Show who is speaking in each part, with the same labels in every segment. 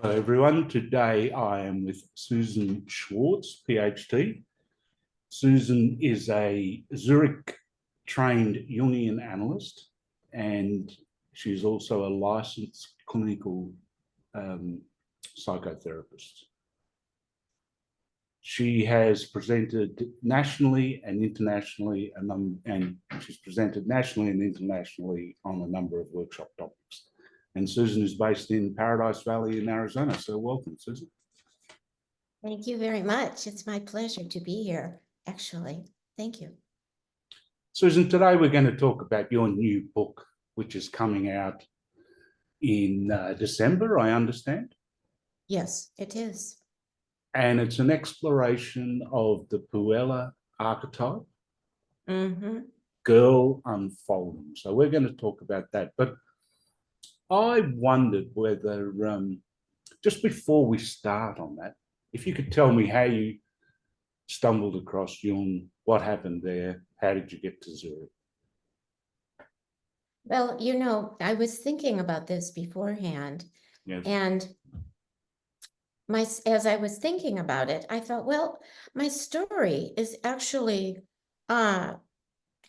Speaker 1: Hello everyone, today I am with Susan Schwartz PhD. Susan is a Zurich trained Jungian analyst and she's also a licensed clinical psychotherapist. She has presented nationally and internationally, and she's presented nationally and internationally on a number of workshop topics. And Susan is based in Paradise Valley in Arizona. So welcome, Susan.
Speaker 2: Thank you very much. It's my pleasure to be here, actually. Thank you.
Speaker 1: Susan, today we're going to talk about your new book, which is coming out in December, I understand.
Speaker 2: Yes, it is.
Speaker 1: And it's an exploration of the Puella Archetype, girl unfolding. So we're going to talk about that. But I wondered whether, just before we start on that, if you could tell me how you stumbled across Jung, what happened there, how did you get to Zurich?
Speaker 2: Well, you know, I was thinking about this beforehand,
Speaker 1: Yes.
Speaker 2: and as I was thinking about it, I thought, well, my story is actually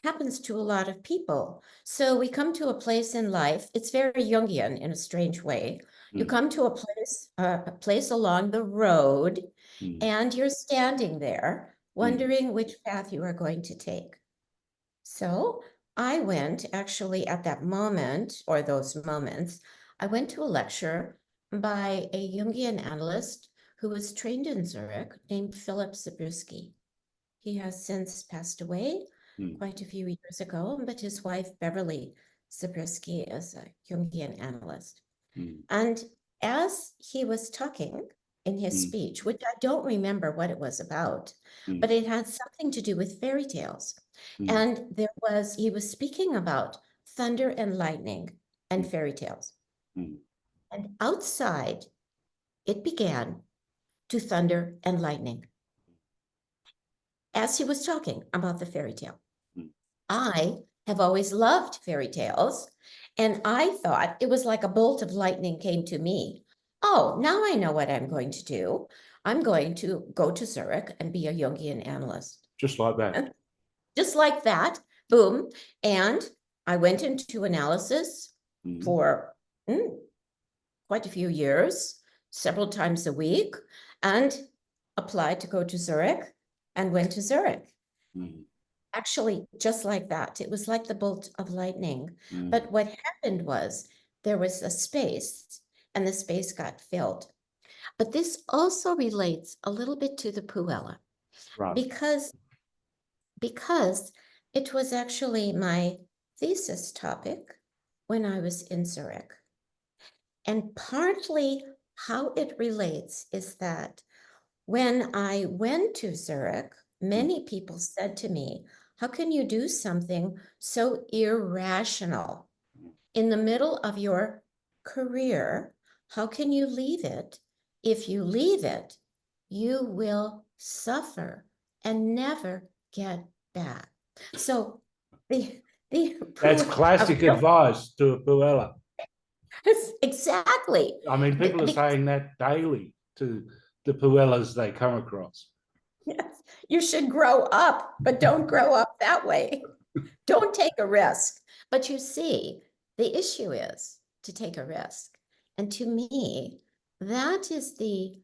Speaker 2: happens to a lot of people. So we come to a place in life, it's very Jungian in a strange way. You come to a place along the road, and you're standing there wondering which path you are going to take. So I went actually at that moment, or those moments, I went to a lecture by a Jungian analyst who was trained in Zurich named Philip Zabriskie. He has since passed away quite a few years ago, but his wife, Beverly Zabriskie, is a Jungian analyst. And as he was talking in his speech, which I don't remember what it was about, but it had something to do with fairy tales. And he was speaking about thunder and lightning and fairy tales. And outside, it began to thunder and lightning. As he was talking about the fairy tale, I have always loved fairy tales, and I thought it was like a bolt of lightning came to me. Oh, now I know what I'm going to do. I'm going to go to Zurich and be a Jungian analyst.
Speaker 1: Just like that.
Speaker 2: Just like that, boom. And I went into analysis for quite a few years, several times a week, and applied to go to Zurich and went to Zurich. Actually, just like that. It was like the bolt of lightning. But what happened was there was a space, and the space got filled. But this also relates a little bit to the Puella,
Speaker 1: Right.
Speaker 2: because it was actually my thesis topic when I was in Zurich. And partly how it relates is that when I went to Zurich, many people said to me, how can you do something so irrational in the middle of your career? How can you leave it? If you leave it, you will suffer and never get back. So
Speaker 1: That's classic advice to a Puella.
Speaker 2: Exactly.
Speaker 1: I mean, people are saying that daily to the Puellas they come across.
Speaker 2: Yes, you should grow up, but don't grow up that way. Don't take a risk. But you see, the issue is to take a risk. And to me, that is the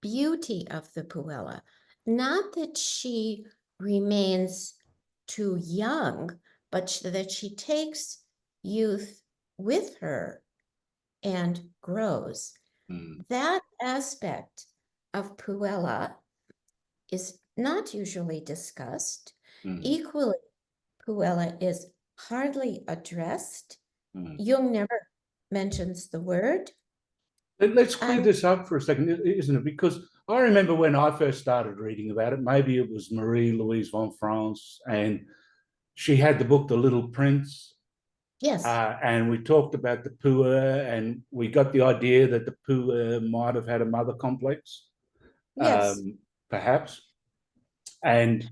Speaker 2: beauty of the Puella. Not that she remains too young, but that she takes youth with her and grows. That aspect of Puella is not usually discussed. Equally, Puella is hardly addressed. Jung never mentions the word.
Speaker 1: Let's clear this up for a second, isn't it? Because I remember when I first started reading about it, maybe it was Marie-Louise von France, and she had the book The Little Prince.
Speaker 2: Yes.
Speaker 1: And we talked about the puer, and we got the idea that the puer might have had a mother complex.
Speaker 2: Yes.
Speaker 1: Perhaps. And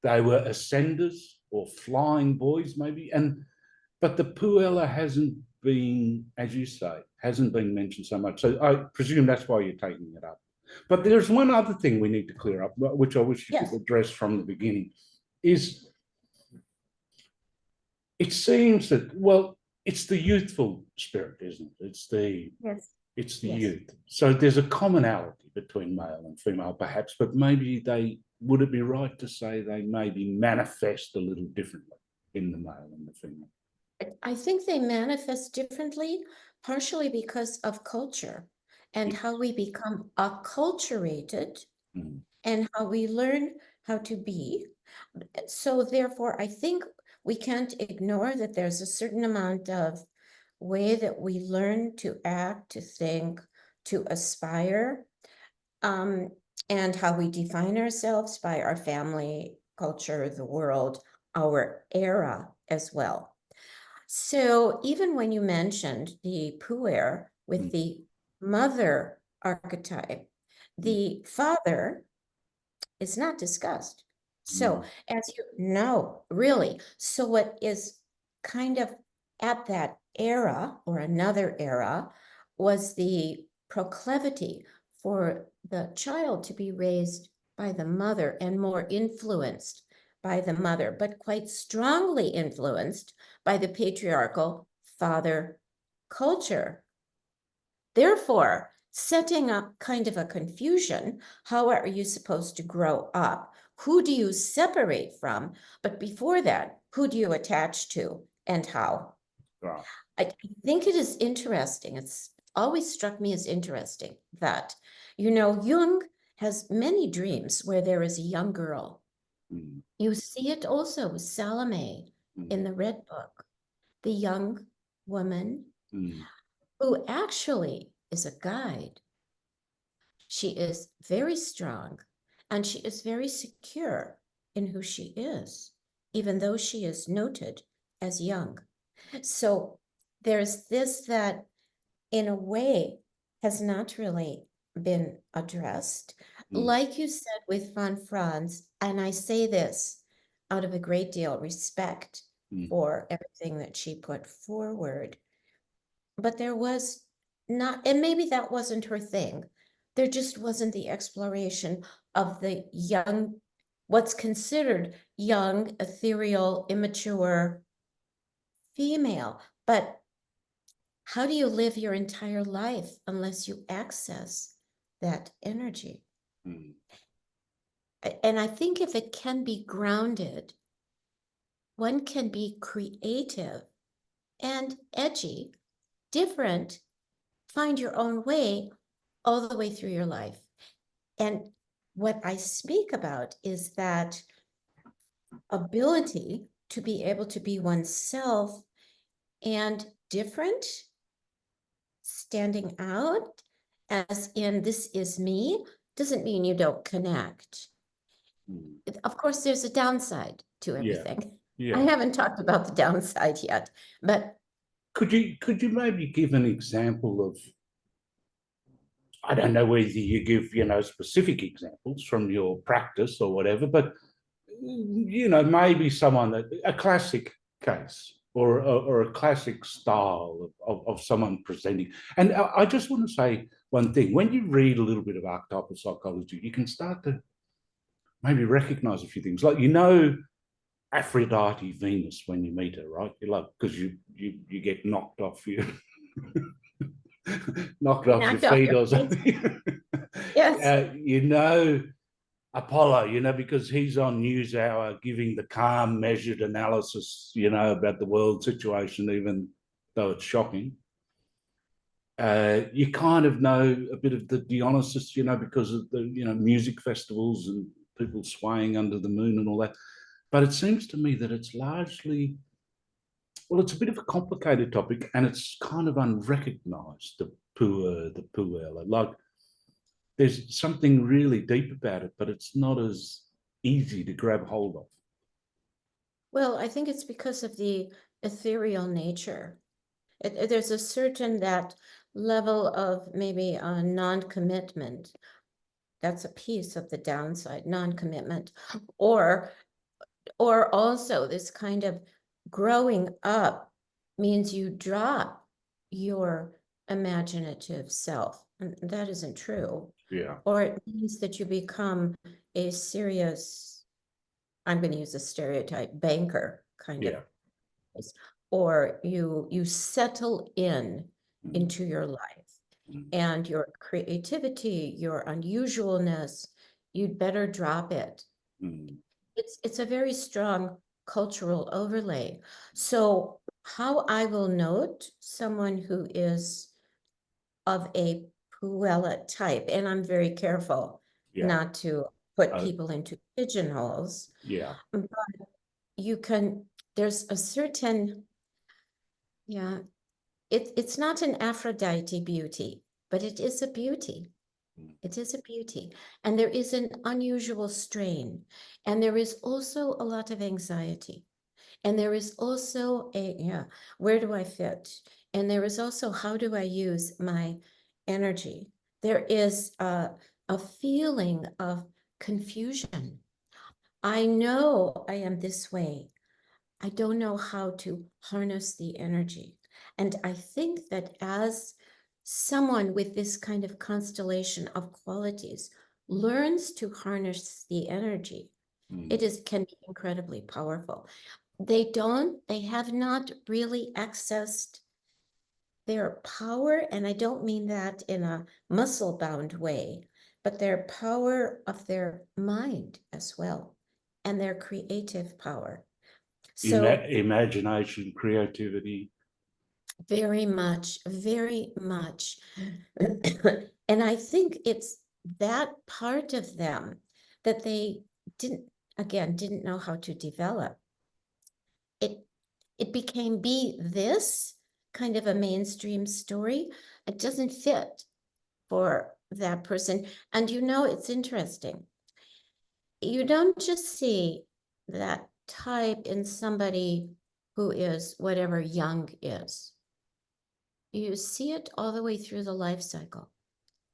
Speaker 1: they were ascenders or flying boys, maybe. But the Puella hasn't been, as you say, hasn't been mentioned so much. So I presume that's why you're taking it up. But there's one other thing we need to clear up, which I wish you
Speaker 2: Yes.
Speaker 1: could address from the beginning, is it seems that, well, it's the youthful spirit, isn't it? It's the
Speaker 2: Yes.
Speaker 1: youth. So there's a commonality between male and female, perhaps, but maybe would it be right to say they maybe manifest a little differently in the male and the female?
Speaker 2: I think they manifest differently, partially because of culture and how we become acculturated and how we learn how to be. So therefore, I think we can't ignore that there's a certain amount of way that we learn to act, to think, to aspire, and how we define ourselves by our family, culture, the world, our era as well. So even when you mentioned the puer with the mother archetype, the father is not discussed. So as you know, really, so what is kind of at that era or another era was the proclivity for the child to be raised by the mother and more influenced by the mother, but quite strongly influenced by the patriarchal father culture. Therefore, setting up kind of a confusion, how are you supposed to grow up? Who do you separate from? But before that, who do you attach to and how?
Speaker 1: Right.
Speaker 2: I think it is interesting. It's always struck me as interesting that, Jung has many dreams where there is a young girl. You see it also with Salome in the Red Book, the young woman who actually is a guide. She is very strong and she is very secure in who she is, even though she is noted as young. So there's this that, in a way, has not really been addressed. Like you said with Von Franz, and I say this out of a great deal of respect for everything that she put forward, but there was not, and maybe that wasn't her thing. There just wasn't the exploration of the young, what's considered young, ethereal, immature female. But how do you live your entire life unless you access that energy? And I think if it can be grounded, one can be creative and edgy, different, find your own way all the way through your life. And what I speak about is that ability to be able to be oneself and different, standing out, as in this is me, doesn't mean you don't connect. Of course, there's a downside to everything.
Speaker 1: Yeah.
Speaker 2: I haven't talked about the downside yet, but
Speaker 1: could you maybe give an example of, I don't know whether you give, specific examples from your practice or whatever, but, maybe a classic case or a classic style of someone presenting. And I just want to say one thing. When you read a little bit of archetypal psychology, you can start to maybe recognize a few things. Like, Aphrodite Venus when you meet her, right? You're like, because you get knocked off your your feet or something.
Speaker 2: yes.
Speaker 1: Apollo, because he's on NewsHour giving the calm, measured analysis, about the world situation, even though it's shocking. You kind of know a bit of the Dionysus, because of the, music festivals and people swaying under the moon and all that. But it seems to me that it's largely, well, it's a bit of a complicated topic and it's kind of unrecognized, the puer. Like, there's something really deep about it, but it's not as easy to grab hold of.
Speaker 2: Well, I think it's because of the ethereal nature. There's a certain that level of maybe a non-commitment. That's a piece of the downside, non-commitment, or also this kind of growing up means you drop your imaginative self. And that isn't true.
Speaker 1: Yeah.
Speaker 2: Or it means that you become a serious, I'm going to use a stereotype, banker kind of, or you settle into your life and your creativity, your unusualness, you'd better drop it. It's a very strong cultural overlay. So how I will note someone who is of a Puella type, and I'm very careful not to put people into pigeonholes.
Speaker 1: Yeah.
Speaker 2: But you can, there's a certain, it's not an Aphrodite beauty, but it is a beauty. It is a beauty. And there is an unusual strain. And there is also a lot of anxiety. And there is also where do I fit? And there is also, how do I use my energy? There is a feeling of confusion. I know I am this way. I don't know how to harness the energy. And I think that as someone with this kind of constellation of qualities learns to harness the energy, can be incredibly powerful. They have not really accessed their power, and I don't mean that in a muscle-bound way, but their power of their mind as well, and their creative power. So
Speaker 1: Imagination, creativity.
Speaker 2: very much, very much. And I think it's that part of them that they didn't know how to develop. It became this kind of a mainstream story. It doesn't fit for that person. And it's interesting. You don't just see that type in somebody who is whatever Jung is. You see it all the way through the life cycle,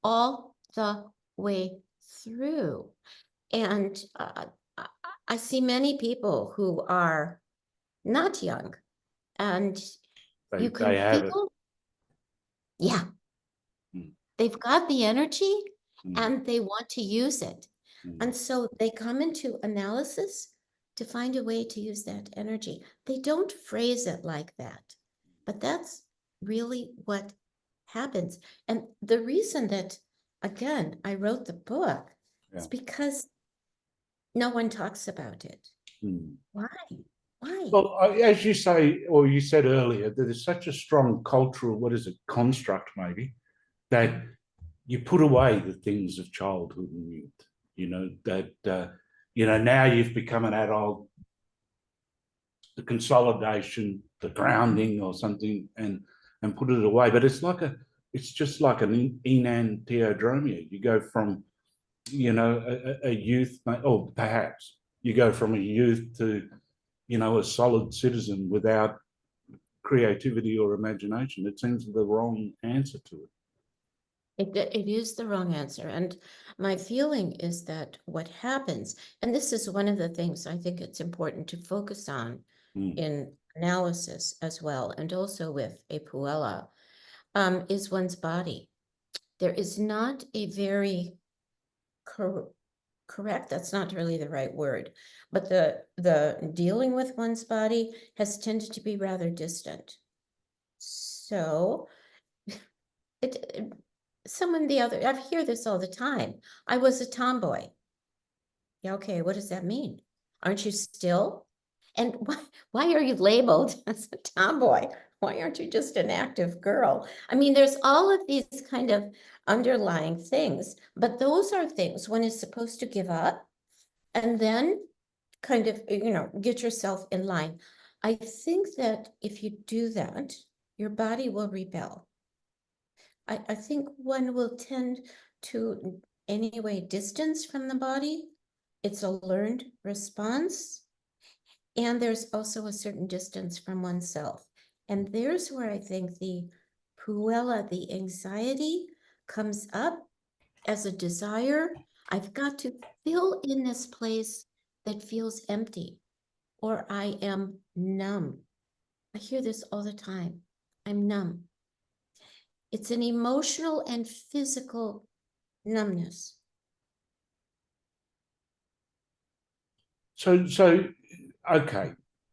Speaker 2: all the way through. And I see many people who are not young, and you can feel, they've got the energy and they want to use it. And so they come into analysis to find a way to use that energy. They don't phrase it like that, but that's really what happens. And the reason that, again, I wrote the book is because no one talks about it. Why?
Speaker 1: Well, as you say, or you said earlier, that there's such a strong cultural, construct maybe, that you put away the things of childhood and youth, that, now you've become an adult, the consolidation, the grounding or something, and put it away. But it's just like an enantiodromia. You go from, a youth, or perhaps you go from a youth to, a solid citizen without creativity or imagination. It seems the wrong answer to it.
Speaker 2: It is the wrong answer. And my feeling is that what happens, and this is one of the things I think it's important to focus on in analysis as well, and also with a Puella, is one's body. There is not a very correct, that's not really the right word, but the dealing with one's body has tended to be rather distant. So I hear this all the time. I was a tomboy. Yeah, okay, what does that mean? Aren't you still? And why are you labeled as a tomboy? Why aren't you just an active girl? I mean, there's all of these kind of underlying things, but those are things one is supposed to give up and then kind of, get yourself in line. I think that if you do that, your body will rebel. I think one will tend to, anyway, distance from the body. It's a learned response. And there's also a certain distance from oneself. And there's where I think the Puella, the anxiety, comes up as a desire. I've got to fill in this place that feels empty, or I am numb. I hear this all the time. I'm numb. It's an emotional and physical numbness.
Speaker 1: So, okay,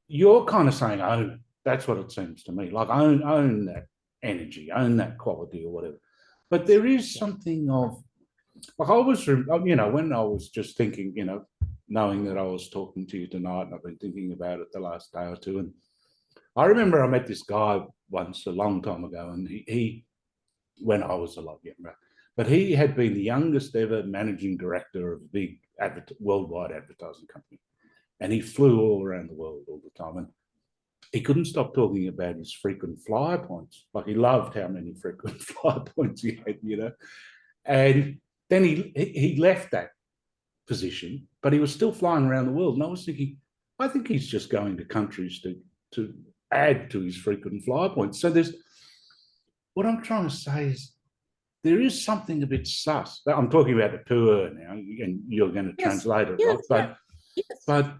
Speaker 1: you're kind of saying own it. That's what it seems to me. Like own that energy, own that quality or whatever. But there is something of, like I was, you know, when I was just thinking, you know, knowing that I was talking to you tonight, and I've been thinking about it the last day or two, and I remember I met this guy once a long time ago, and he when I was a lot younger, but he had been the youngest ever managing director of a big worldwide advertising company. And he flew all around the world all the time. And he couldn't stop talking about his frequent flyer points. Like he loved how many frequent flyer points he had, you know. And then he left that position, but he was still flying around the world. And I was thinking, I think he's just going to countries to add to his frequent flyer points. So there's, what I'm trying to say is, there is something a bit sus. I'm talking about the puer now, and you're going to translate it,
Speaker 2: yes,
Speaker 1: right?
Speaker 2: yes.
Speaker 1: But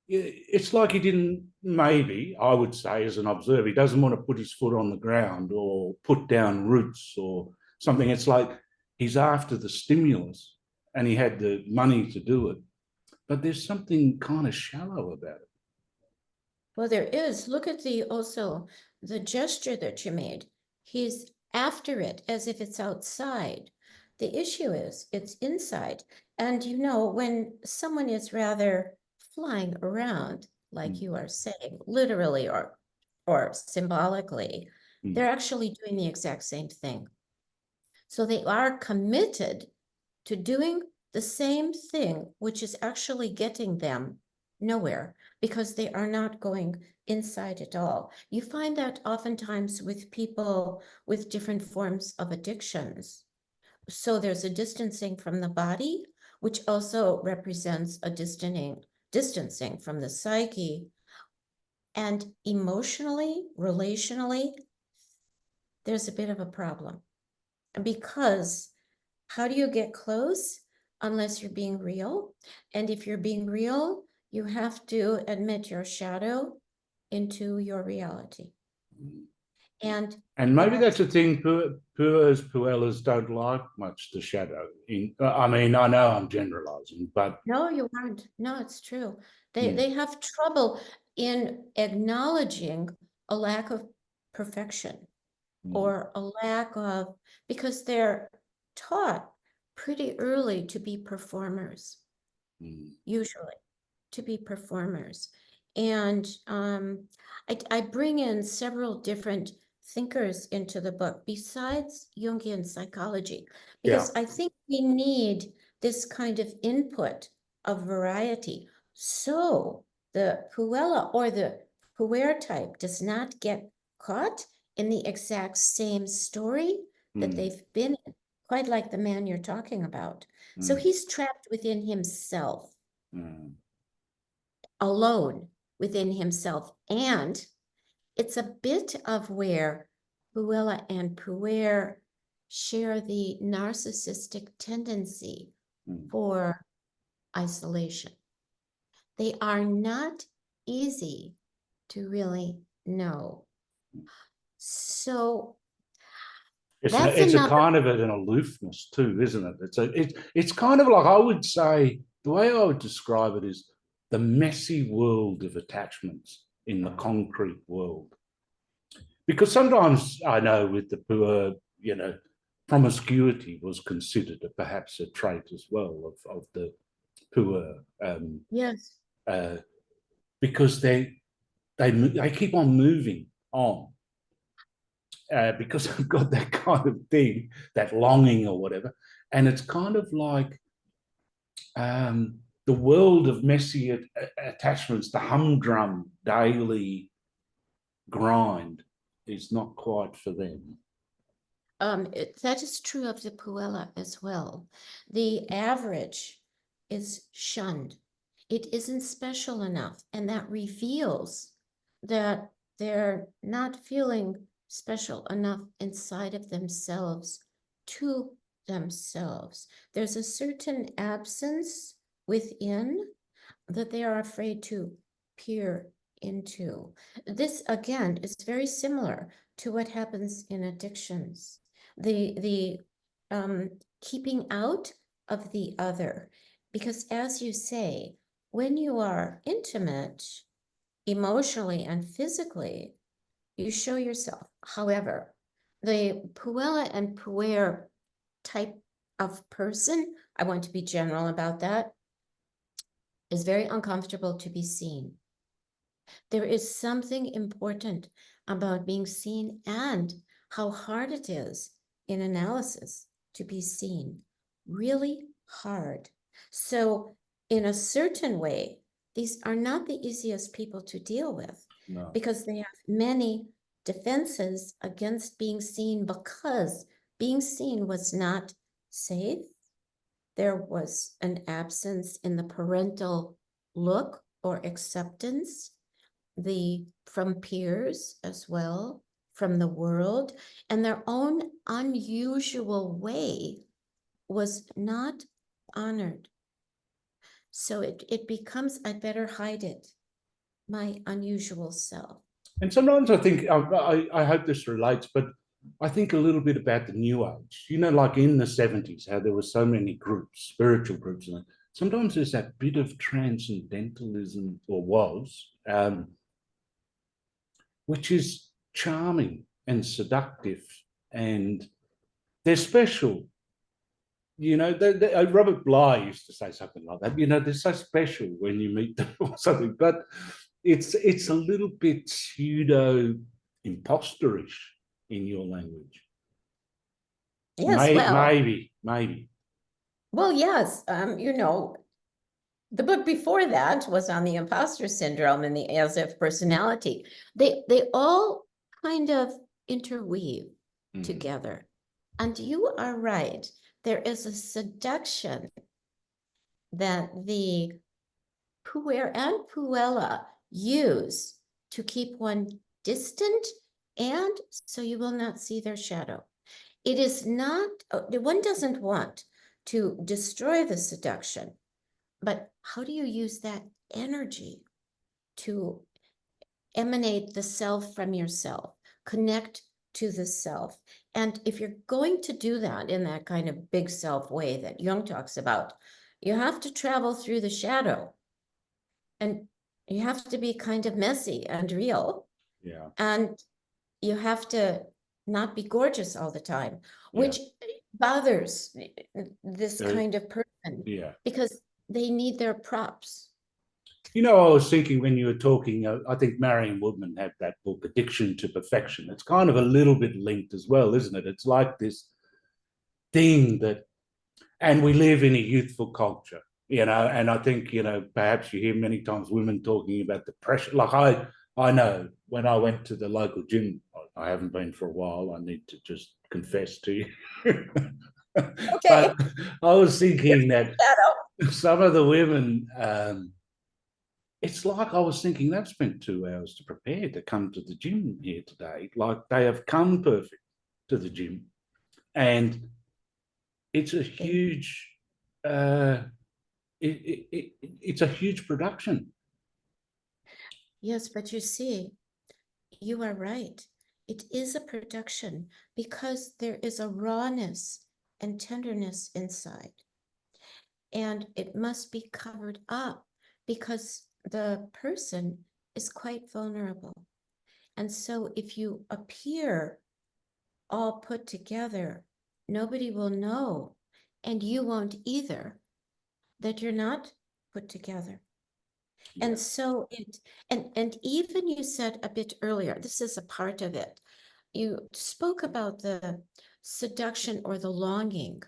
Speaker 1: it's like he didn't, maybe, I would say as an observer, he doesn't want to put his foot on the ground or put down roots or something. It's like he's after the stimulus and he had the money to do it. But there's something kind of shallow about it.
Speaker 2: Well, there is. Look at the gesture that you made. He's after it as if it's outside. The issue is it's inside. And you know, when someone is rather flying around, like you are saying, literally or symbolically, they're actually doing the exact same thing. So they are committed to doing the same thing, which is actually getting them nowhere because they are not going inside at all. You find that oftentimes with people with different forms of addictions. So there's a distancing from the body, which also represents a distancing from the psyche. And emotionally, relationally, there's a bit of a problem because how do you get close unless you're being real? And if you're being real, you have to admit your shadow into your reality. And
Speaker 1: maybe that's a thing Puellas don't like much, the shadow. I mean, I know I'm generalizing, but
Speaker 2: no, you aren't. No, it's true. They have trouble in acknowledging a lack of perfection or a lack of, because they're taught pretty early to be performers, usually to be performers. And I bring in several different thinkers into the book besides Jungian psychology, because I think we need this kind of input of variety. So the Puella or the puer type does not get caught in the exact same story that they've been in, quite like the man you're talking about. So he's trapped within himself, alone within himself. And it's a bit of where Puella and puer share the narcissistic tendency for isolation. They are not easy to really know. So
Speaker 1: it's a kind of an aloofness too, isn't it? It's kind of like, I would say, the way I would describe it is the messy world of attachments in the concrete world. Because sometimes I know with the puer, you know, promiscuity was considered perhaps a trait as well of the puer.
Speaker 2: yes.
Speaker 1: Because they keep on moving on. Because I've got that kind of thing, that longing or whatever. And it's kind of like the world of messy attachments, the humdrum daily grind is not quite for them.
Speaker 2: That is true of the Puella as well. The average is shunned. It isn't special enough, and that reveals that they're not feeling special enough inside of themselves to themselves. There's a certain absence within that they are afraid to peer into. This, again, is very similar to what happens in addictions, the keeping out of the other. Because as you say, when you are intimate, emotionally and physically, you show yourself. However, the Puella and puer type of person, I want to be general about that, is very uncomfortable to be seen. There is something important about being seen and how hard it is in analysis to be seen. Really hard. So in a certain way, these are not the easiest people to deal with.
Speaker 1: No.
Speaker 2: Because they have many defenses against being seen, because being seen was not safe. There was an absence in the parental look or acceptance, from peers as well, from the world, and their own unusual way was not honored. So it becomes, I better hide it, my unusual self.
Speaker 1: And sometimes I think, I hope this relates, but I think a little bit about the New Age, like in the 70s, how there were so many groups, spiritual groups. And sometimes there's that bit of transcendentalism, or was, which is charming and seductive, and they're special. Robert Bly used to say something like that. They're so special when you meet them or something. But it's a little bit pseudo impostorish in your language.
Speaker 2: Yes,
Speaker 1: Maybe.
Speaker 2: Well, yes, the book before that was on the imposter syndrome and the as-if personality. They all kind of interweave together. And you are right. There is a seduction that the puer and puella use to keep one distant, and so you will not see their shadow. It is not, one doesn't want to destroy the seduction, but how do you use that energy to emanate the self from yourself, connect to the self? And if you're going to do that in that kind of big self way that Jung talks about, you have to travel through the shadow, and you have to be kind of messy and real.
Speaker 1: Yeah.
Speaker 2: And you have to not be gorgeous all the time, which bothers this kind of person.
Speaker 1: Yeah.
Speaker 2: Because they need their props.
Speaker 1: I was thinking when you were talking, I think Marion Woodman had that book, Addiction to Perfection. It's kind of a little bit linked as well, isn't it? It's like this thing that, and we live in a youthful culture, and I think, perhaps you hear many times women talking about the pressure. Like I know when I went to the local gym, I haven't been for a while, I need to just confess to you.
Speaker 2: Okay.
Speaker 1: But I was thinking that some of the women, it's like I was thinking they've spent 2 hours to prepare to come to the gym here today. Like they have come perfect to the gym. And it's a huge, it's a huge production.
Speaker 2: Yes, but you see, you are right. It is a production because there is a rawness and tenderness inside. And it must be covered up because the person is quite vulnerable. And so if you appear all put together, nobody will know, and you won't either, that you're not put together. Yeah. And so and even you said a bit earlier, this is a part of it. You spoke about the seduction or the longing,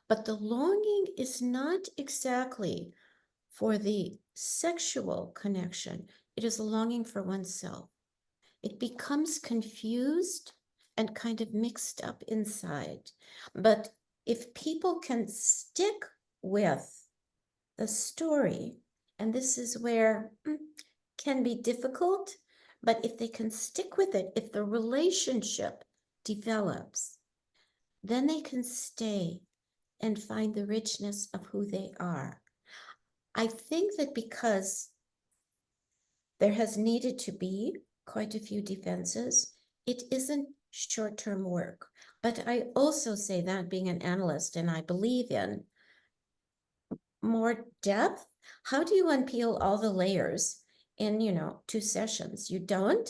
Speaker 2: but the longing is not exactly for the sexual connection. It is a longing for oneself. It becomes confused and kind of mixed up inside. But if people can stick with the story, and this is where can be difficult, but if they can stick with it, if the relationship develops, then they can stay and find the richness of who they are. I think that because there has needed to be quite a few defenses, it isn't short-term work. But I also say that being an analyst, and I believe in more depth. How do you unpeel all the layers in, 2 sessions? You don't.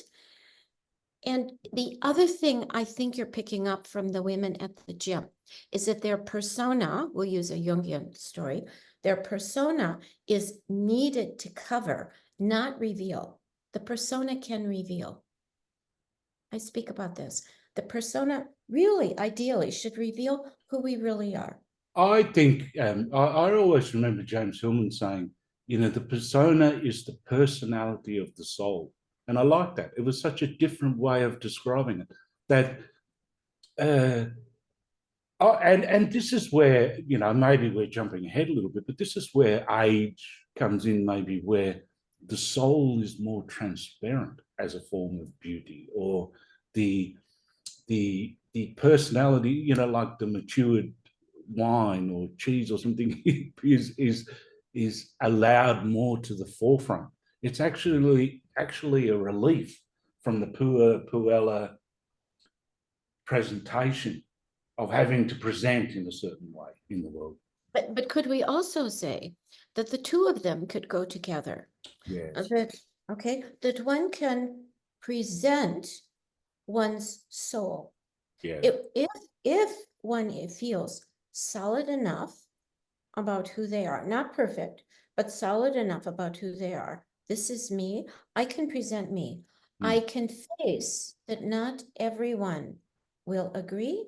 Speaker 2: And the other thing I think you're picking up from the women at the gym is that their persona, we'll use a Jungian story, their persona is needed to cover, not reveal. The persona can reveal. I speak about this. The persona really, ideally, should reveal who we really are.
Speaker 1: I think I always remember James Hillman saying, the persona is the personality of the soul. And I like that. It was such a different way of describing it. That, and this is where, maybe we're jumping ahead a little bit, but this is where age comes in, maybe where the soul is more transparent as a form of beauty, or the personality, like the matured wine or cheese or something is allowed more to the forefront. It's actually a relief from the Puella presentation of having to present in a certain way in the world.
Speaker 2: But could we also say that the two of them could go together?
Speaker 1: Yes.
Speaker 2: That one can present one's soul.
Speaker 1: Yes.
Speaker 2: If one feels solid enough about who they are, not perfect, but solid enough about who they are. This is me. I can present me. I can face that not everyone will agree,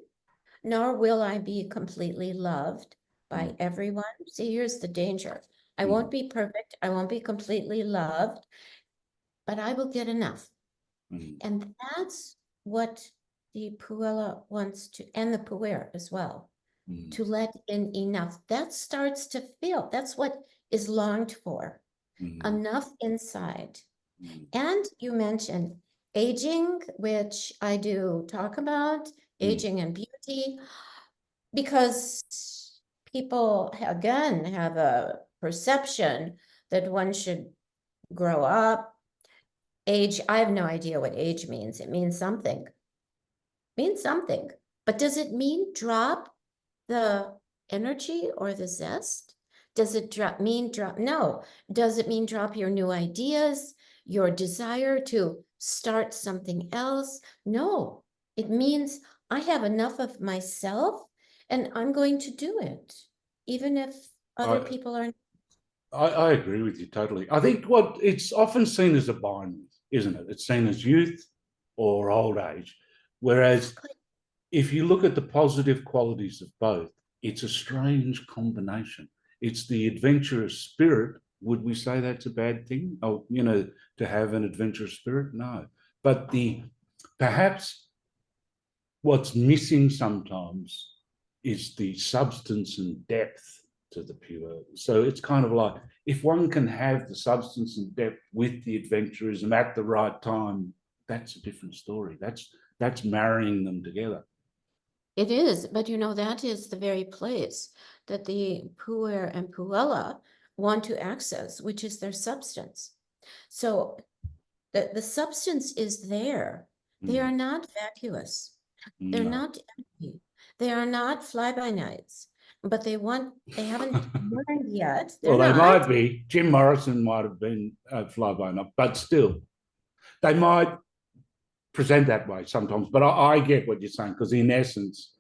Speaker 2: nor will I be completely loved by everyone. See, here's the danger. I won't be perfect. I won't be completely loved, but I will get enough. And that's what the Puella wants to, and the puer as well, to let in enough. That starts to feel, that's what is longed for, enough inside. And you mentioned aging, which I do talk about, aging and beauty, because people, again, have a perception that one should grow up. Age, I have no idea what age means. It means something. But does it mean drop the energy or the zest? Does it drop? No. Does it mean drop your new ideas, your desire to start something else? No. It means I have enough of myself and I'm going to do it, even if other people are.
Speaker 1: I agree with you totally. I think what it's often seen as a binary, isn't it? It's seen as youth or old age. Whereas if you look at the positive qualities of both, it's a strange combination. It's the adventurous spirit. Would we say that's a bad thing? Oh, to have an adventurous spirit? No. But perhaps what's missing sometimes is the substance and depth to the pure. So it's kind of like, if one can have the substance and depth with the adventurism at the right time, that's a different story. That's marrying them together.
Speaker 2: It is, but that is the very place that the puer and puella want to access, which is their substance. So the substance is there. They are not vacuous. They're not empty. They are not fly-by-nights, but they haven't learned yet.
Speaker 1: Well, they might be. Jim Morrison might have been fly-by-night, but still, they might present that way sometimes. But I get what you're saying, because in essence,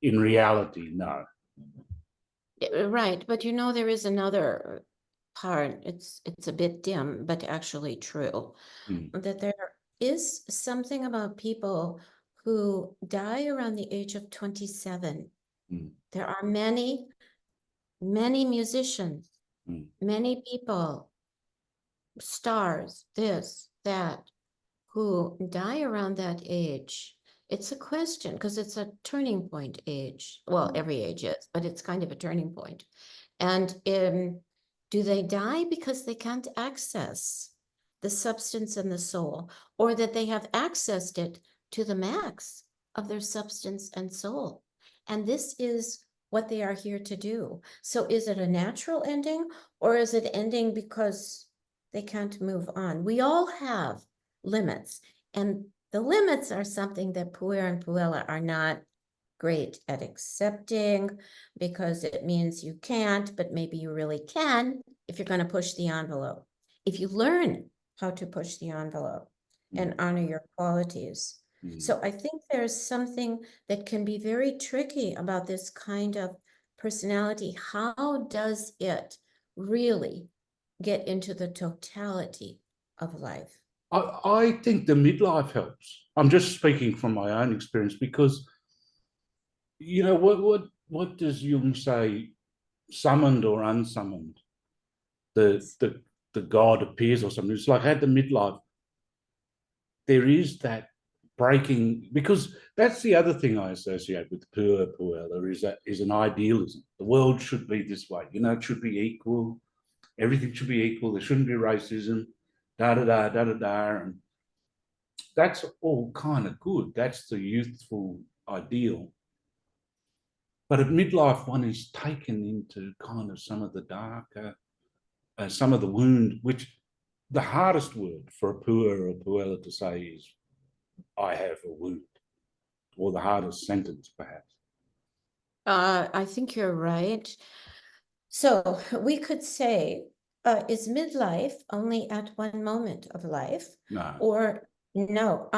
Speaker 1: in reality, no.
Speaker 2: Right, but there is another part. It's a bit dim, but actually true, that there is something about people who die around the age of 27. There are many musicians, many people, stars, this, that, who die around that age. It's a question, because it's a turning point age. Well, every age is, but it's kind of a turning point. And do they die because they can't access the substance and the soul, or that they have accessed it to the max of their substance and soul? And this is what they are here to do. So is it a natural ending, or is it ending because they can't move on? We all have limits, and The limits are something that puer and puella are not great at accepting, because it means you can't, but maybe you really can if you're going to push the envelope. If you learn how to push the envelope and honor your qualities. So I think there's something that can be very tricky about this kind of personality. How does it really get into the totality of life?
Speaker 1: I think the midlife helps. I'm just speaking from my own experience because, you know, what does Jung say? Summoned or unsummoned, the God appears or something. It's like at the midlife, there is that breaking, because that's the other thing I associate with puella is an idealism. The world should be this way, you know, it should be equal, everything should be equal, there shouldn't be racism, da da da da da da, and that's all kind of good. That's the youthful ideal. But at midlife, one is taken into kind of some of the darker, some of the wound, which the hardest word for a puer or a puella to say is, I have a wound, or the hardest sentence, perhaps.
Speaker 2: I think you're right. So we could say, is midlife only at one moment of life?
Speaker 1: No.
Speaker 2: Or no,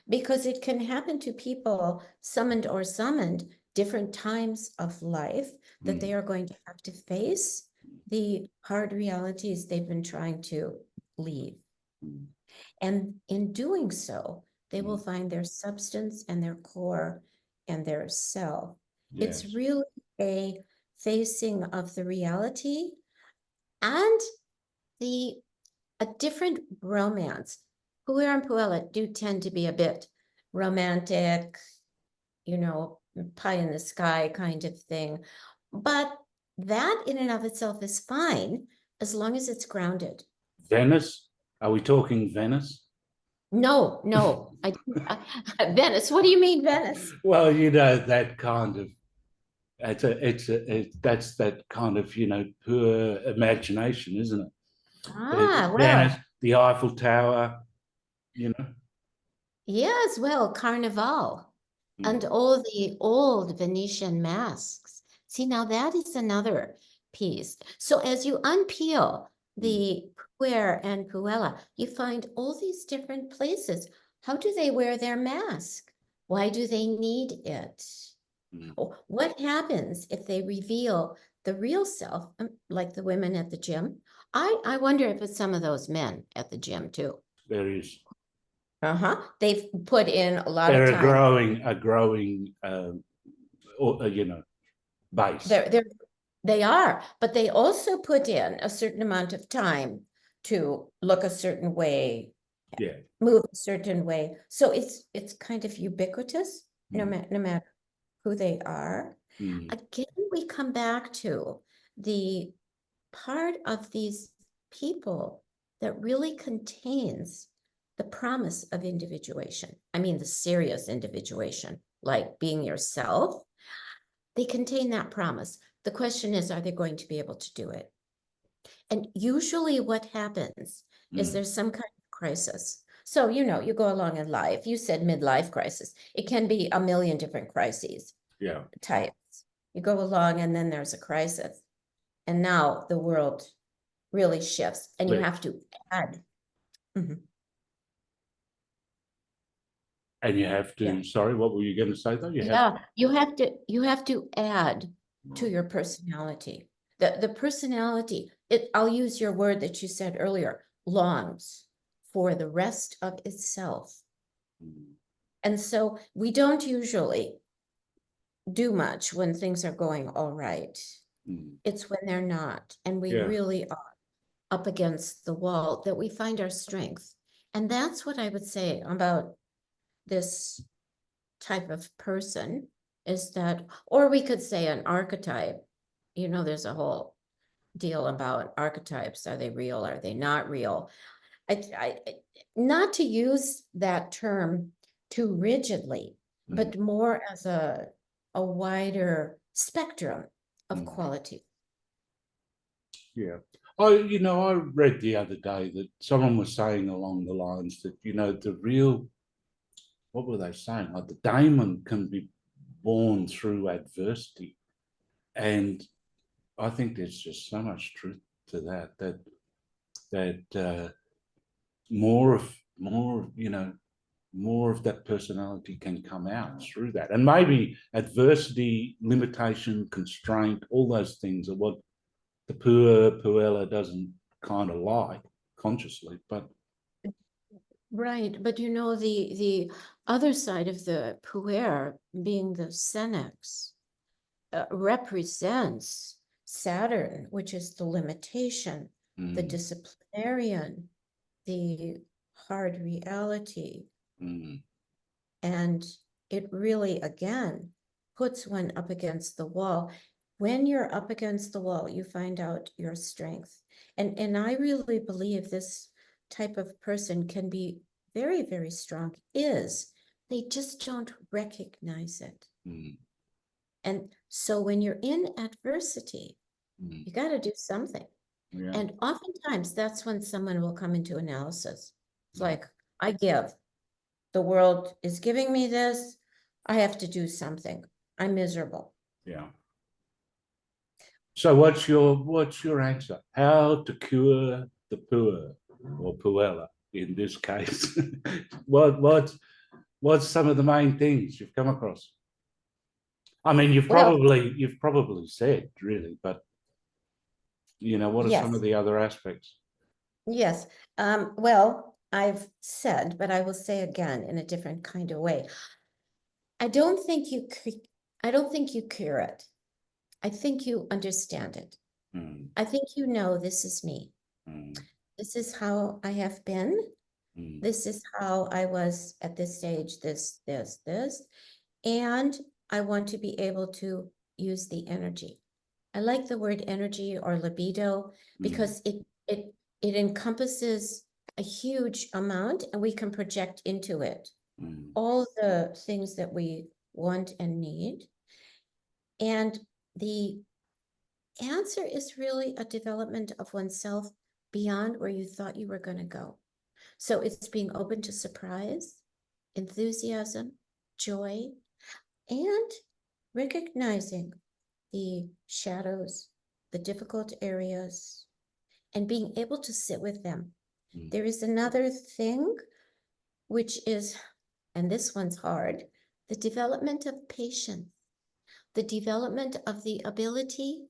Speaker 2: because it can happen to people summoned or summoned different times of life that they are going to have to face the hard realities they've been trying to leave. And in doing so, they will find their substance and their core and their self.
Speaker 1: Yes.
Speaker 2: It's really a facing of the reality and a different romance. Puer and puella do tend to be a bit romantic, you know, pie in the sky kind of thing. But that in and of itself is fine as long as it's grounded.
Speaker 1: Venice? Are we talking Venice?
Speaker 2: No, Venice. What do you mean, Venice?
Speaker 1: Well, you know, that kind of, that's that kind of, you know, pure imagination, isn't it?
Speaker 2: Well,
Speaker 1: Venice, the Eiffel Tower, you know.
Speaker 2: yes, well, Carnival and all the old Venetian masks. See, now that is another piece. So as you unpeel the puer and puella, you find all these different places. How do they wear their mask? Why do they need it? What happens if they reveal the real self, like the women at the gym? I wonder if it's some of those men at the gym too.
Speaker 1: There is.
Speaker 2: They've put in a lot
Speaker 1: They're
Speaker 2: of time.
Speaker 1: a growing, you know, base.
Speaker 2: They are, but they also put in a certain amount of time to look a certain way, move a certain way. So it's kind of ubiquitous, no matter who they are. Again, we come back to the part of these people that really contains the promise of individuation. I mean, the serious individuation, like being yourself. They contain that promise. The question is, are they going to be able to do it? And usually what happens is there's some kind of crisis. So, you know, you go along in life. You said midlife crisis. It can be a million different crises. Types. You go along and then there's a crisis. And now the world really shifts and you have to add.
Speaker 1: And you have to, sorry, what were you going to say though?
Speaker 2: You have to add to your personality. The personality, I'll use your word that you said earlier, longs for the rest of itself. And so we don't usually do much when things are going all right. It's when they're not, and we really are up against the wall that we find our strength. And that's what I would say about this type of person, is that, or we could say an archetype. You know, there's a whole deal about archetypes. Are they real? Are they not real? I not to use that term too rigidly, but more as a wider spectrum of quality.
Speaker 1: You know, I read the other day that someone was saying along the lines that, you know, the real what were they saying? Like the daemon can be born through adversity. And I think there's just so much truth to that, more of that personality can come out through that. And maybe adversity, limitation, constraint, all those things are what the Puella doesn't kind of like consciously, but
Speaker 2: Right, but the other side of the puer, being the senex, represents Saturn, which is the limitation, the disciplinarian, the hard reality. And it really, again, puts one up against the wall. When you're up against the wall, you find out your strength. And I really believe this type of person can be very, very strong, they just don't recognize it. And so when you're in adversity, you got to do something.
Speaker 1: yeah.
Speaker 2: And oftentimes that's when someone will come into analysis. It's like, I give. The world is giving me this. I have to do something. I'm miserable.
Speaker 1: Yeah. So what's your answer? How to cure the puer or puella in this case? What's some of the main things you've come across? I mean, you've probably said really, but what are some of the other aspects?
Speaker 2: Yes. Well, I've said, but I will say again in a different kind of way. I don't think you cure it. I think you understand it. I think this is me. This is how I have been. This is how I was at this stage, this. And I want to be able to use the energy. I like the word energy or libido because it encompasses a huge amount and we can project into it all the things that we want and need. And the answer is really a development of oneself beyond where you thought you were going to go. So it's being open to surprise, enthusiasm, joy, and recognizing the shadows, the difficult areas, and being able to sit with them. There is another thing, which is, and this one's hard, the development of patience, the development of the ability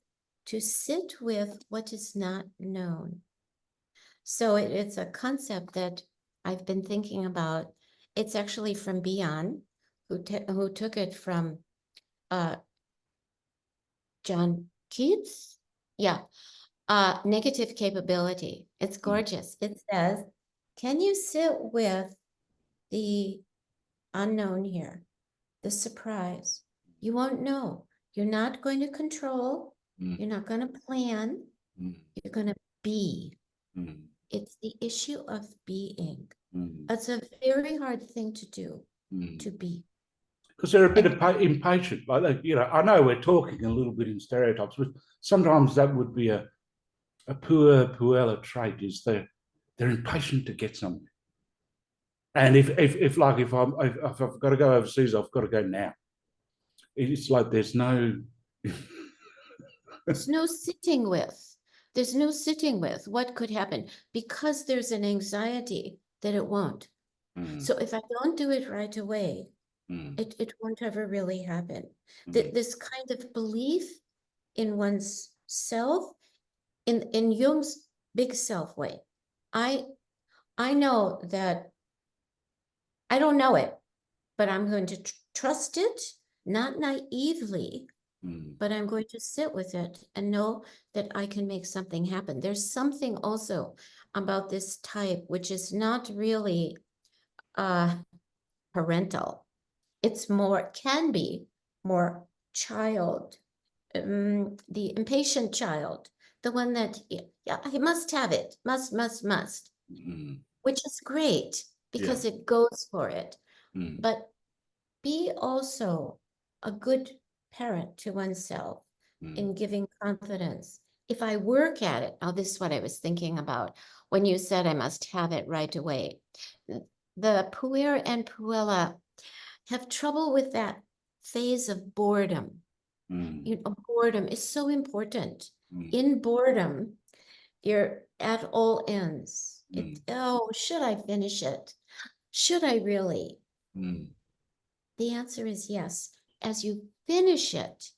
Speaker 2: to sit with what is not known. So it's a concept that I've been thinking about. It's actually from Bion, who took it from John Keats. Yeah. Negative capability. It's gorgeous. It says, can you sit with the unknown here, the surprise? You won't know. You're not going to control. You're not going to plan. You're going to be. It's the issue of being. It's a very hard thing to do, to be.
Speaker 1: Because they're a bit impatient. Like, I know we're talking a little bit in stereotypes, but sometimes that would be a puella trait, is they're impatient to get something. And if I've got to go overseas, I've got to go now. It's like there's no
Speaker 2: sitting with. There's no sitting with what could happen because there's an anxiety that it won't. So if I don't do it right away, it won't ever really happen. This kind of belief in one's self, in Jung's big self way. I know that I don't know it, but I'm going to trust it, not naively, but I'm going to sit with it and know that I can make something happen. There's something also about this type, which is not really parental. It's can be more child, the impatient child, the one that, he must have it, must, which is great because it goes for it. But be also a good parent to oneself in giving confidence. If I work at it, this is what I was thinking about when you said I must have it right away. The puer and puella have trouble with that phase of boredom. Boredom is so important. In boredom, you're at all ends. Oh, should I finish it? Should I really? The answer is yes. As you finish it,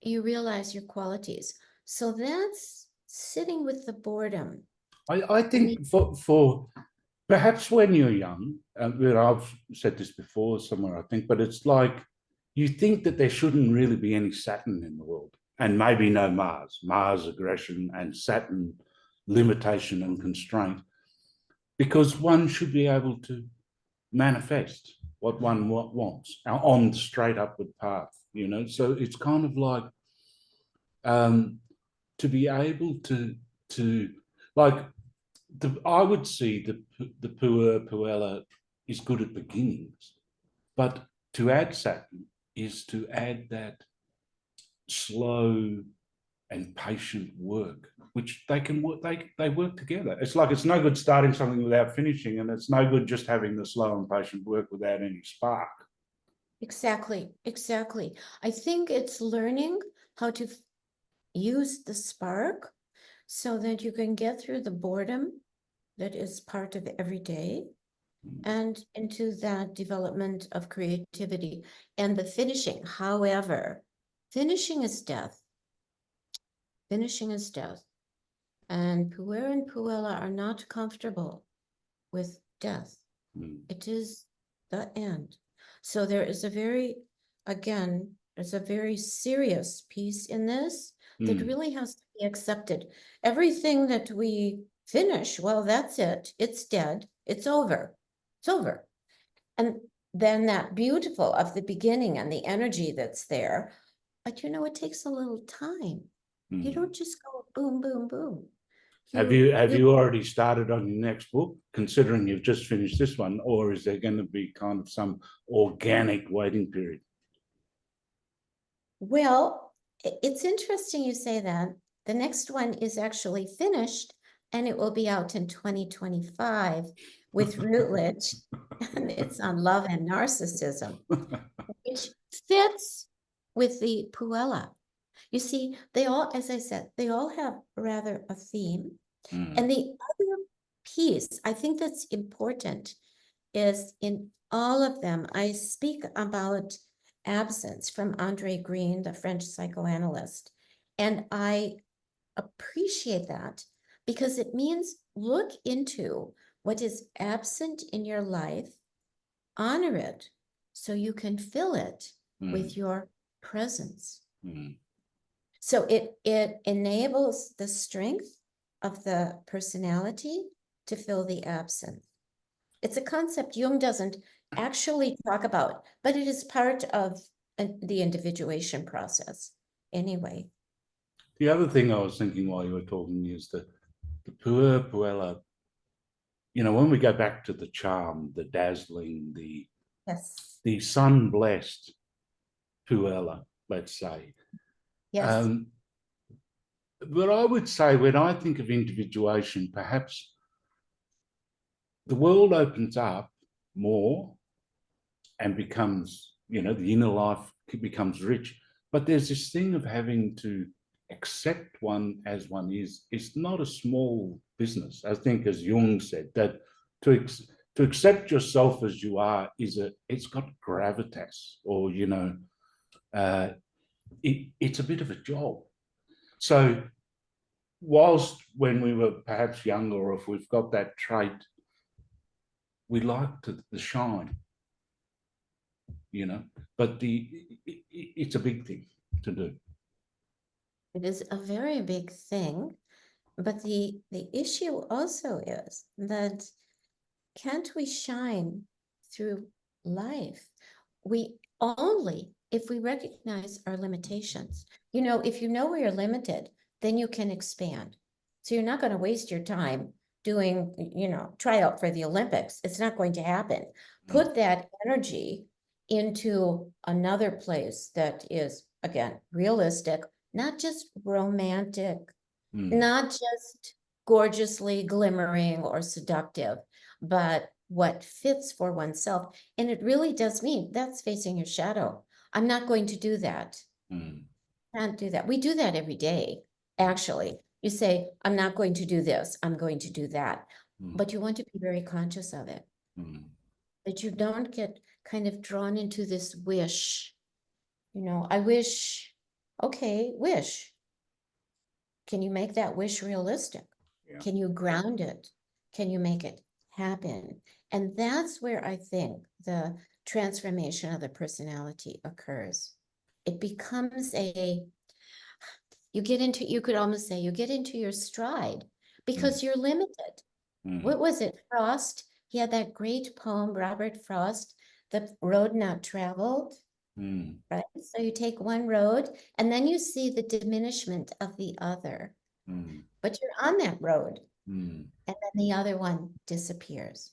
Speaker 2: you realize your qualities. So that's sitting with the boredom.
Speaker 1: I think for perhaps when you're young, I've said this before somewhere, I think, but it's like you think that there shouldn't really be any Saturn in the world, and maybe no Mars aggression, and Saturn limitation and constraint, because one should be able to manifest what one wants on the straight upward path, So it's kind of like to be able to like I would see the Puella is good at beginnings, but to add Saturn is to add that slow and patient work, which they can work. They work together. It's like it's no good starting something without finishing, and it's no good just having the slow and patient work without any spark.
Speaker 2: Exactly. I think it's learning how to use the spark so that you can get through the boredom that is part of every day and into that development of creativity and the finishing. However, finishing is death. Finishing is death. And Puer and Puella are not comfortable with death. It is the end. So there is there's a very serious piece in this that really has to be accepted. Everything that we finish, well, that's it. It's dead. It's over. It's over. And then that beautiful of the beginning and the energy that's there. But it takes a little time. You don't just go boom, boom, boom.
Speaker 1: Have you already started on your next book, considering you've just finished this one, or is there going to be kind of some organic waiting period?
Speaker 2: Well, it's interesting you say that. The next one is actually finished, and it will be out in 2025 with Routledge, and it's on love and narcissism, which fits with the Puella. You see, they all, as I said, they all have rather a theme. And the other piece I think that's important is in all of them, I speak about absence from Andre Green, the French psychoanalyst. And I appreciate that because it means look into what is absent in your life, honor it so you can fill it with your presence. So it enables the strength of the personality to fill the absence. It's a concept Jung doesn't actually talk about, but it is part of the individuation process anyway.
Speaker 1: The other thing I was thinking while you were talking is that the Puella, when we go back to the charm, the dazzling, the sun-blessed Puella, let's say.
Speaker 2: Yes.
Speaker 1: But I would say when I think of individuation, perhaps the world opens up more and becomes, the inner life becomes rich. But there's this thing of having to accept one as one is. It's not a small business. I think, as Jung said, that to accept yourself as you are it's got gravitas, or it's a bit of a job. So whilst when we were perhaps younger, or if we've got that trait, we like the shine, but it's a big thing to do.
Speaker 2: It is a very big thing, but the issue also is that can't we shine through life? We only if we recognize our limitations. If you know where you're limited, then you can expand. So you're not going to waste your time doing, try out for the Olympics. It's not going to happen. Put that energy into another place that is, again, realistic, not just romantic, not just gorgeously glimmering or seductive, but what fits for oneself. And it really does mean that's facing your shadow. I'm not going to do that. Can't do that. We do that every day, actually. You say, I'm not going to do this. I'm going to do that. But you want to be very conscious of it. That you don't get kind of drawn into this wish. You know, I wish, okay, wish. Can you make that wish realistic?
Speaker 1: Yeah.
Speaker 2: Can you ground it? Can you make it happen? And that's where I think the transformation of the personality occurs. It becomes you could almost say you get into your stride because you're limited. What was it? Frost? He had that great poem, Robert Frost, The Road Not Traveled. Right? So you take one road and then you see the diminishment of the other. But you're on that road and then the other one disappears.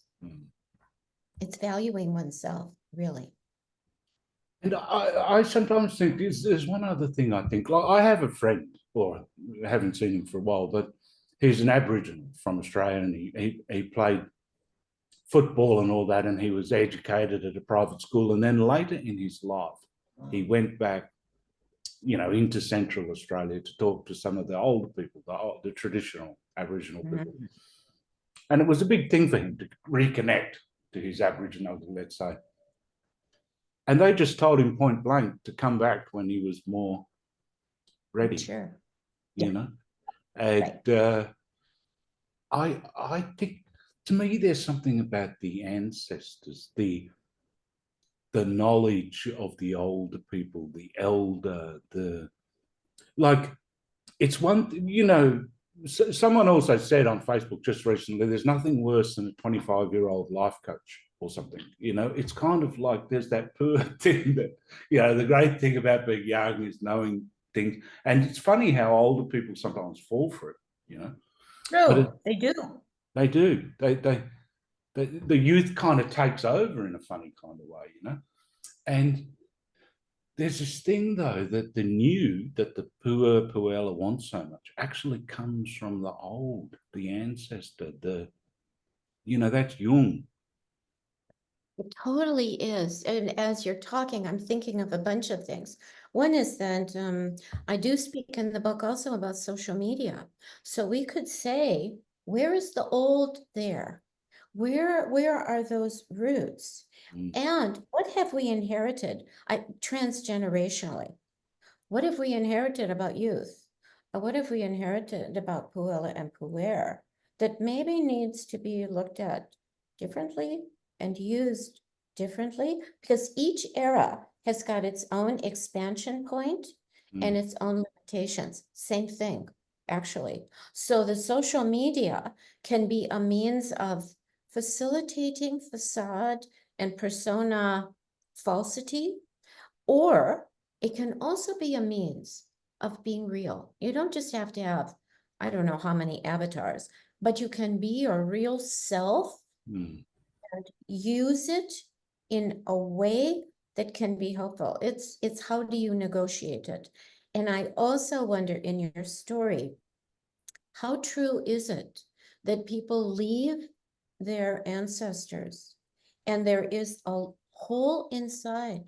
Speaker 2: It's valuing oneself, really.
Speaker 1: And I sometimes think there's one other thing I think. Like I have a friend, or I haven't seen him for a while, but he's an Aboriginal from Australia, and he played football and all that, and he was educated at a private school. And then later in his life, he went back, you know, into Central Australia to talk to some of the older people, the traditional Aboriginal people. And it was a big thing for him to reconnect to his Aboriginal, let's say. And they just told him point blank to come back when he was more ready.
Speaker 2: Sure.
Speaker 1: You know? And I think, to me, there's something about the ancestors, the knowledge of the older people, the elder, like, it's one, you know, someone also said on Facebook just recently, there's nothing worse than a 25-year-old life coach or something. You know, it's kind of like there's that poor thing that, you know, the great thing about being young is knowing things. And it's funny how older people sometimes fall for it, you know.
Speaker 2: No, they do.
Speaker 1: They do. The youth kind of takes over in a funny kind of way, you know. And there's this thing, though, that the new, that the Puella wants so much actually comes from the old, the ancestor, you know, that's Jung.
Speaker 2: It totally is. And as you're talking, I'm thinking of a bunch of things. One is that I do speak in the book also about social media. So we could say, where is the old there? Where are those roots? And what have we inherited? Transgenerationally, what have we inherited about youth? What have we inherited about Puella and puer that maybe needs to be looked at differently and used differently? Because each era has got its own expansion point and its own limitations. Same thing, actually. So the social media can be a means of facilitating facade and persona falsity, or it can also be a means of being real. You don't just have to have, I don't know how many avatars, but you can be your real self and use it in a way that can be helpful. It's how do you negotiate it? And I also wonder, in your story, how true is it that people leave their ancestors and there is a hole inside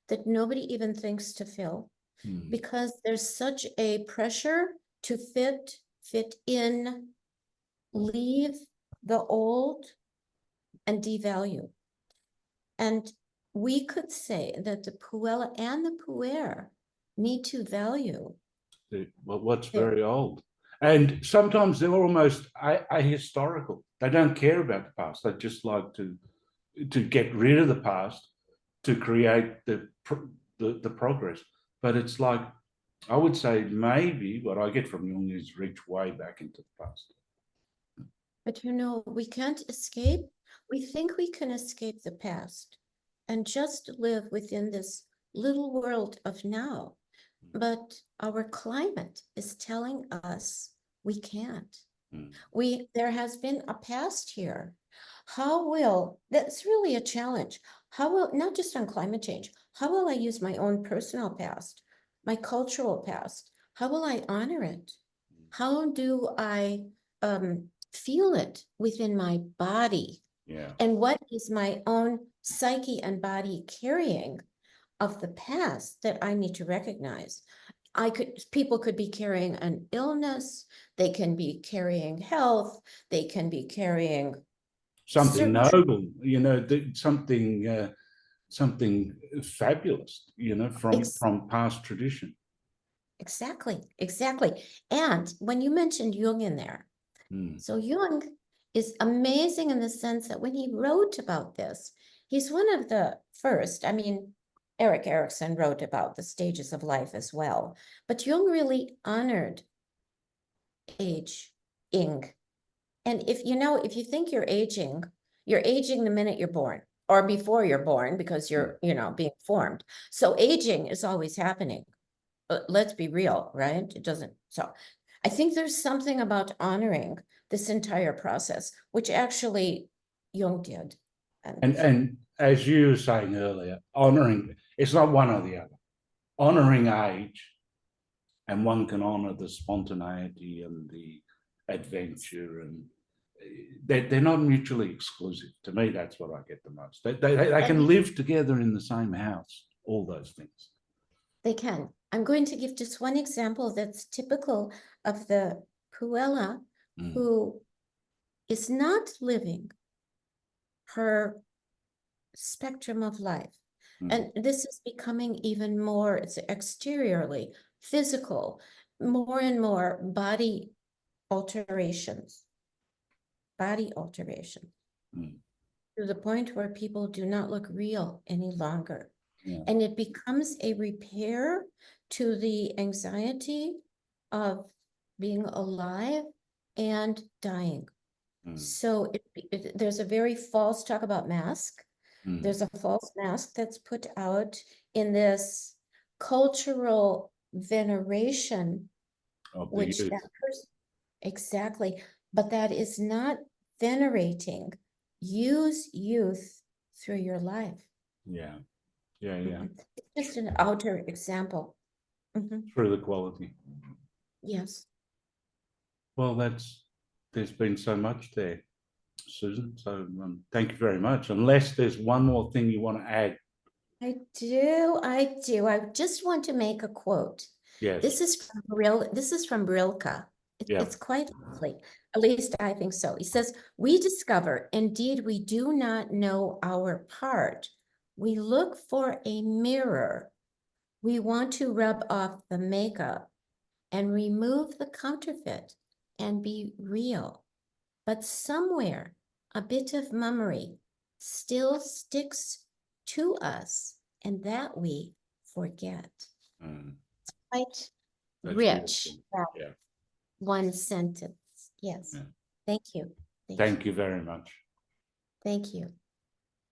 Speaker 2: that nobody even thinks to fill because there's such a pressure to fit in, leave the old, and devalue. And we could say that the Puella and the puer need to value
Speaker 1: what's very old. And sometimes they're almost ahistorical. They don't care about the past. They just like to get rid of the past to create the progress. But it's like, I would say maybe what I get from Jung is reach way back into the past.
Speaker 2: But you know, we can't escape. We think we can escape the past and just live within this little world of now. But our climate is telling us we can't. There has been a past here. That's really a challenge. Not just on climate change, how will I use my own personal past, my cultural past? How will I honor it? How do I feel it within my body
Speaker 1: Yeah.
Speaker 2: And what is my own psyche and body carrying of the past that I need to recognize? People could be carrying an illness, they can be carrying health, they can be carrying
Speaker 1: Something
Speaker 2: certain
Speaker 1: noble, you know, something something fabulous, you know, from past tradition.
Speaker 2: Exactly. And when you mentioned Jung in there, so Jung is amazing in the sense that when he wrote about this, he's one of the first. I mean, Erik Erikson wrote about the stages of life as well, but Jung really honored aging. And if you think you're aging the minute you're born or before you're born because you're, being formed. So aging is always happening. But let's be real, right? It doesn't. So I think there's something about honoring this entire process, which actually Jung did.
Speaker 1: And as you were saying earlier, honoring, it's not one or the other. Honoring age, and one can honor the spontaneity and the adventure, and they're not mutually exclusive. To me, that's what I get the most. They can live together in the same house, all those things.
Speaker 2: They can. I'm going to give just one example that's typical of the Puella who is not living her spectrum of life. And this is becoming even more, it's exteriorly, physical, more and more body alterations. To the point where people do not look real any longer.
Speaker 1: Yeah.
Speaker 2: And it becomes a repair to the anxiety of being alive and dying. So there's a very false talk about mask. There's a false mask that's put out in this cultural veneration, which that person, exactly, but that is not venerating. Use youth through your life.
Speaker 1: Yeah.
Speaker 2: It's just an outer example.
Speaker 1: Through the quality.
Speaker 2: Yes.
Speaker 1: Well, there's been so much there, Susan. So thank you very much. Unless there's one more thing you want to add.
Speaker 2: I do. I just want to make a quote.
Speaker 1: Yes.
Speaker 2: This is from Rilke. It's quite lovely. At least I think so. He says, "We discover, indeed, we do not know our part. We look for a mirror. We want to rub off the makeup and remove the counterfeit and be real. But somewhere a bit of mummery still sticks to us, and that we forget." It's quite rich. One sentence. Yes. Thank you.
Speaker 1: Thank you very much.
Speaker 2: Thank you.